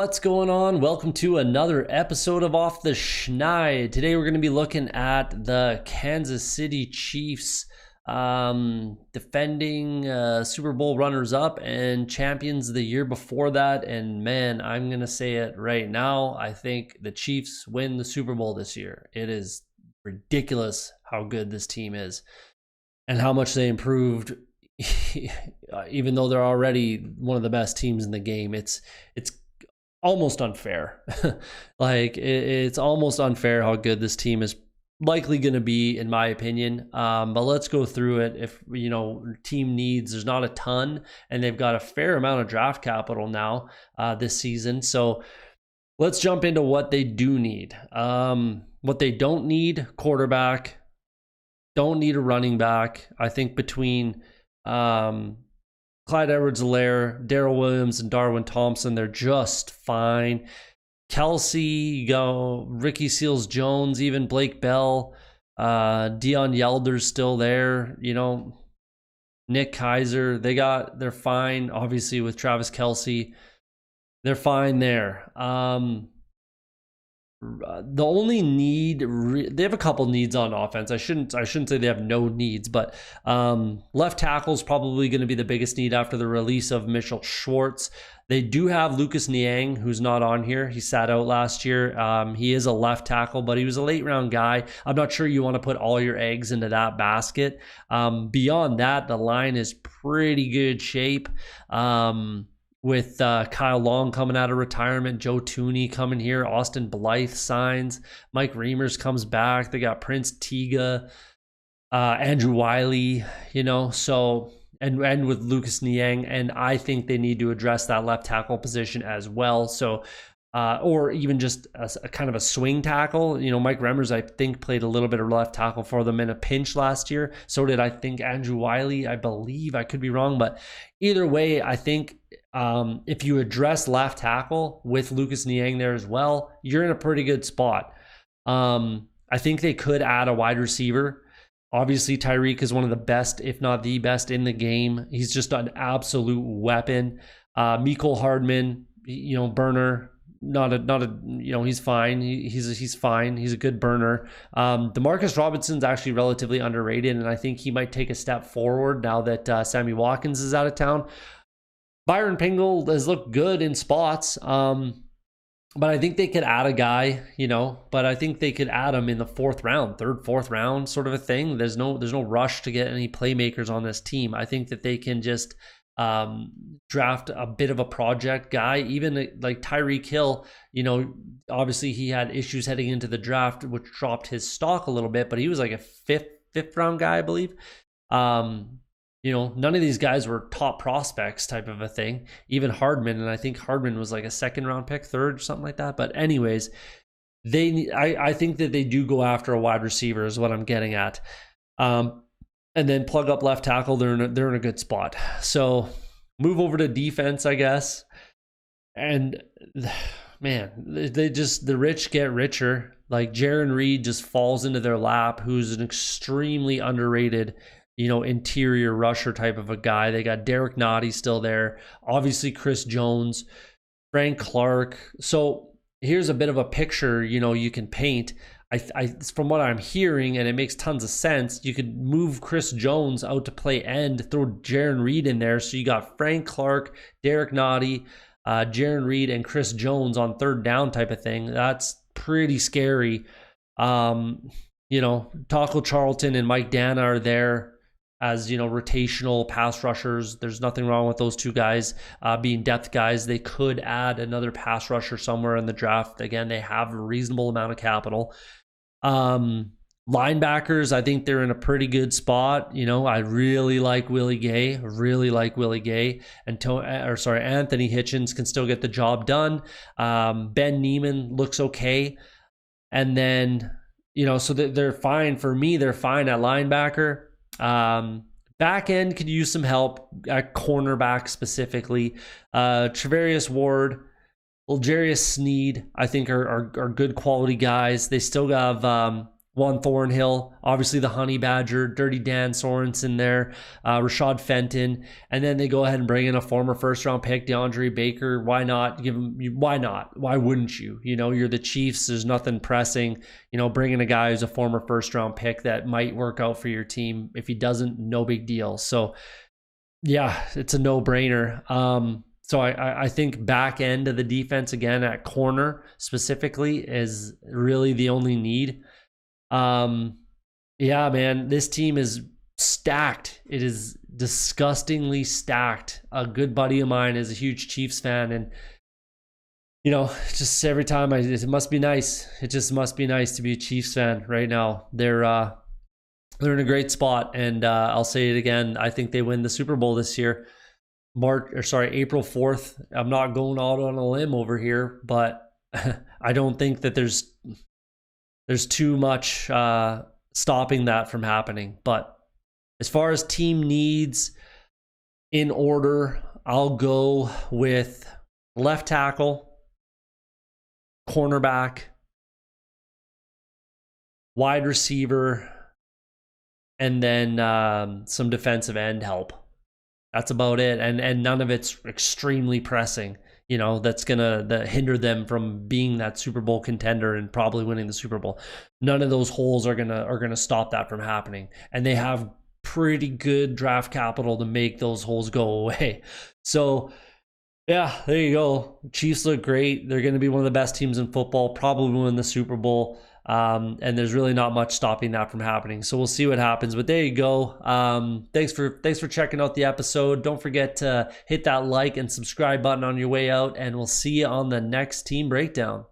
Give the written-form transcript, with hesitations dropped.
What's going on? Welcome to another episode of Off the Schneid. Today we're going to be looking at the Kansas City Chiefs, defending Super Bowl runners-up and champions the year before that. And man, I'm going to say it right now. I think the Chiefs win the Super Bowl this year. It is ridiculous how good this team is and how much they improved. Even though they're already one of the best teams in the game, it's almost unfair. It's almost unfair how good this team is likely going to be, in my opinion. But let's go through it. If team needs, there's not a ton, and they've got a fair amount of draft capital now this season. So let's jump into what they do need. What they don't need: quarterback. Don't need a running back. I think between Clyde Edwards-Helaire, Darrell Williams, and Darwin Thompson, they're just fine. Kelsey, you go Ricky Seals-Jones, even Blake Bell, Deion Yelder's still there, Nick Keiser, they're fine. Obviously with Travis Kelce, they're fine there. The only need, they have a couple needs on offense. I shouldn't say they have no needs, but left tackle is probably going to be the biggest need after the release of Mitchell Schwartz. They do have Lucas Niang, who's not on here. He sat out last year. He is a left tackle, but he was a late round guy. I'm not sure you want to put all your eggs into that basket. Beyond that, the line is pretty good shape. With Kyle Long coming out of retirement, Joe Tooney coming here, Austin Blythe signs, Mike Reimers comes back. They got Prince Tega, Andrew Wiley, so and with Lucas Niang, and I think they need to address that left tackle position as well. So or even just a kind of a swing tackle. Mike Reimers, I think, played a little bit of left tackle for them in a pinch last year. So did, I think, Andrew Wiley, I believe. I could be wrong, but either way, I think if you address left tackle with Lucas Niang there as well, you're in a pretty good spot. I think they could add a wide receiver. Obviously, Tyreek is one of the best, if not the best, in the game. He's just an absolute weapon. Mecole Hardman, burner. He's fine. He's fine. He's a good burner. Demarcus Robinson's actually relatively underrated, and I think he might take a step forward now that Sammy Watkins is out of town. Byron Pringle has looked good in spots, but I think they could add a guy, but I think they could add him in the fourth round, fourth round sort of a thing. There's no rush to get any playmakers on this team. I think that they can just draft a bit of a project guy, even like Tyreek Hill. Obviously he had issues heading into the draft, which dropped his stock a little bit, but he was like a fifth round guy, I believe. None of these guys were top prospects type of a thing, even Hardman, and I think Hardman was like a second round pick, third or something like that. But anyways, I think that they do go after a wide receiver is what I'm getting at. And then plug up left tackle, they're in a good spot. So move over to defense, I guess. And man, the rich get richer. Like Jaron Reed just falls into their lap, who's an extremely underrated, interior rusher type of a guy. They got Derek Nottie still there. Obviously Chris Jones, Frank Clark. So here's a bit of a picture, you can paint. I from what I'm hearing, and it makes tons of sense, you could move Chris Jones out to play end, throw Jaron Reed in there. So you got Frank Clark, Derek Nottie, Jaron Reed, and Chris Jones on third down type of thing. That's pretty scary. Taco Charlton and Mike Dana are there as, rotational pass rushers. There's nothing wrong with those two guys being depth guys. They could add another pass rusher somewhere in the draft. Again, they have a reasonable amount of capital. Linebackers, I think they're in a pretty good spot. I really like Willie Gay. And Anthony Hitchens can still get the job done. Ben Neiman looks okay. And then, so they're fine. For me, they're fine at linebacker. Back end could use some help at cornerback specifically. Travarius Ward, Jarius Sneed, I think are good quality guys. They still have Juan Thornhill, obviously the Honey Badger, Dirty Dan Sorensen there, Rashad Fenton, and then they go ahead and bring in a former first-round pick, DeAndre Baker. Why not give him? Why not? Why wouldn't you? You know, you're the Chiefs. There's nothing pressing. You know, bring in a guy who's a former first-round pick that might work out for your team. If he doesn't, no big deal. So, yeah, it's a no-brainer. So I think back end of the defense again at corner specifically is really the only need. Yeah, man, this team is stacked. It is disgustingly stacked. A good buddy of mine is a huge Chiefs fan, and you know, just every time it must be nice. It just must be nice to be a Chiefs fan right now. They're in a great spot, and I'll say it again. I think they win the Super Bowl this year. April 4th. I'm not going out on a limb over here, but I don't think that there's too much stopping that from happening. But as far as team needs in order, I'll go with left tackle, cornerback, wide receiver, and then some defensive end help. That's about it. And none of it's extremely pressing. You know, that's gonna hinder them from being that Super Bowl contender and probably winning the Super Bowl. None of those holes are gonna stop that from happening. And they have pretty good draft capital to make those holes go away. So yeah, there you go. Chiefs look great. They're gonna be one of the best teams in football, probably win the Super Bowl. And there's really not much stopping that from happening. So we'll see what happens. But there you go. Thanks for checking out the episode. Don't forget to hit that like and subscribe button on your way out, and we'll see you on the next team breakdown.